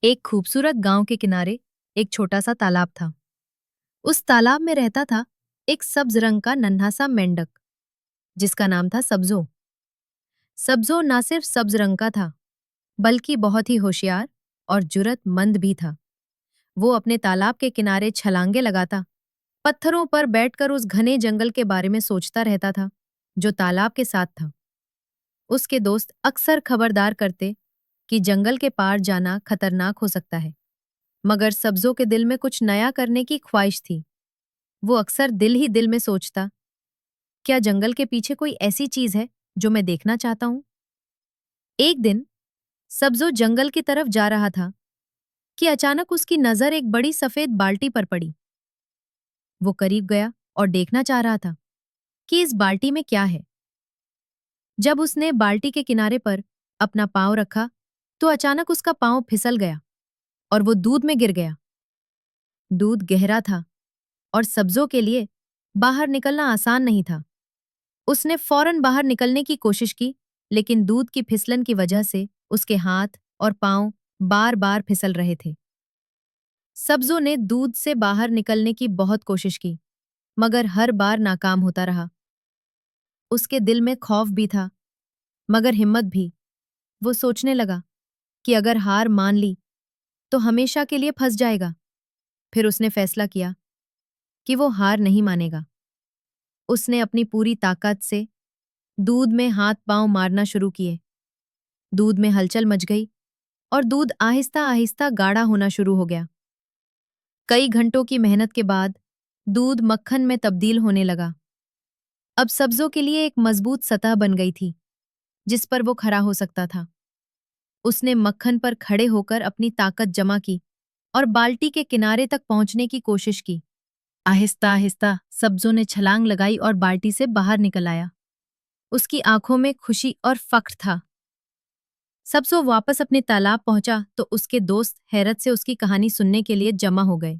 एक खूबसूरत गांव के किनारे एक छोटा सा तालाब था। उस तालाब में रहता था एक सब्ज रंग का नन्हा सा मेंढक जिसका नाम था सब्जो। सब्जो ना सिर्फ सब्ज रंग का था बल्कि बहुत ही होशियार और जुर्रतमंद भी था। वो अपने तालाब के किनारे छलांगे लगाता, पत्थरों पर बैठकर उस घने जंगल के बारे में सोचता रहता था जो तालाब के साथ था। उसके दोस्त अक्सर खबरदार करते कि जंगल के पार जाना खतरनाक हो सकता है, मगर सब्जो के दिल में कुछ नया करने की ख्वाहिश थी। वो अक्सर दिल ही दिल में सोचता, क्या जंगल के पीछे कोई ऐसी चीज है जो मैं देखना चाहता हूं। एक दिन सब्जो जंगल की तरफ जा रहा था कि अचानक उसकी नजर एक बड़ी सफेद बाल्टी पर पड़ी। वो करीब गया और देखना चाह रहा था कि इस बाल्टी में क्या है। जब उसने बाल्टी के किनारे पर अपना पांव रखा तो अचानक उसका पांव फिसल गया और वो दूध में गिर गया। दूध गहरा था और सब्जो के लिए बाहर निकलना आसान नहीं था। उसने फौरन बाहर निकलने की कोशिश की, लेकिन दूध की फिसलन की वजह से उसके हाथ और पांव बार बार फिसल रहे थे। सब्जो ने दूध से बाहर निकलने की बहुत कोशिश की, मगर हर बार नाकाम होता रहा। उसके दिल में खौफ भी था, मगर हिम्मत भी। वो सोचने लगा कि अगर हार मान ली तो हमेशा के लिए फंस जाएगा। फिर उसने फैसला किया कि वो हार नहीं मानेगा। उसने अपनी पूरी ताकत से दूध में हाथ पांव मारना शुरू किए। दूध में हलचल मच गई और दूध आहिस्ता आहिस्ता गाढ़ा होना शुरू हो गया। कई घंटों की मेहनत के बाद दूध मक्खन में तब्दील होने लगा। अब सब्जों के लिए एक मजबूत सतह बन गई थी जिस पर वो खड़ा हो सकता था। उसने मक्खन पर खड़े होकर अपनी ताकत जमा की और बाल्टी के किनारे तक पहुंचने की कोशिश की। आहिस्ता आहिस्ता सब्जों ने छलांग लगाई और बाल्टी से बाहर निकल आया। उसकी आंखों में खुशी और फख्र था। सब्जो वापस अपने तालाब पहुंचा तो उसके दोस्त हैरत से उसकी कहानी सुनने के लिए जमा हो गए।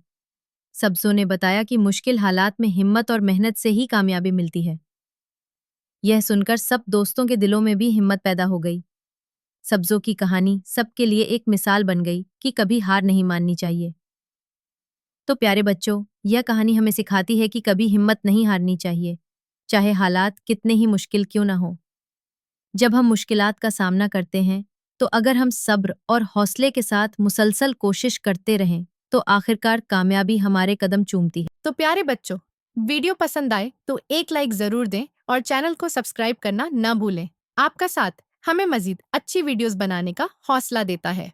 सब्जो ने बताया कि मुश्किल हालात में हिम्मत और मेहनत से ही कामयाबी मिलती है। यह सुनकर सब दोस्तों के दिलों में भी हिम्मत पैदा हो गई। सब्जो की कहानी सबके लिए एक मिसाल बन गई कि कभी हार नहीं माननी चाहिए। तो प्यारे बच्चों, यह कहानी हमें सिखाती है कि कभी हिम्मत नहीं हारनी चाहिए, चाहे हालात कितने ही मुश्किल क्यों ना हो। जब हम मुश्किलात का सामना करते हैं तो अगर हम सब्र और हौसले के साथ मुसलसल कोशिश करते रहें तो आखिरकार कामयाबी हमारे कदम चूमती है। तो प्यारे बच्चों, वीडियो पसंद आए तो एक लाइक जरूर दें और चैनल को सब्सक्राइब करना न भूलें। आपका साथ हमें मजीद अच्छी वीडियोस बनाने का हौसला देता है।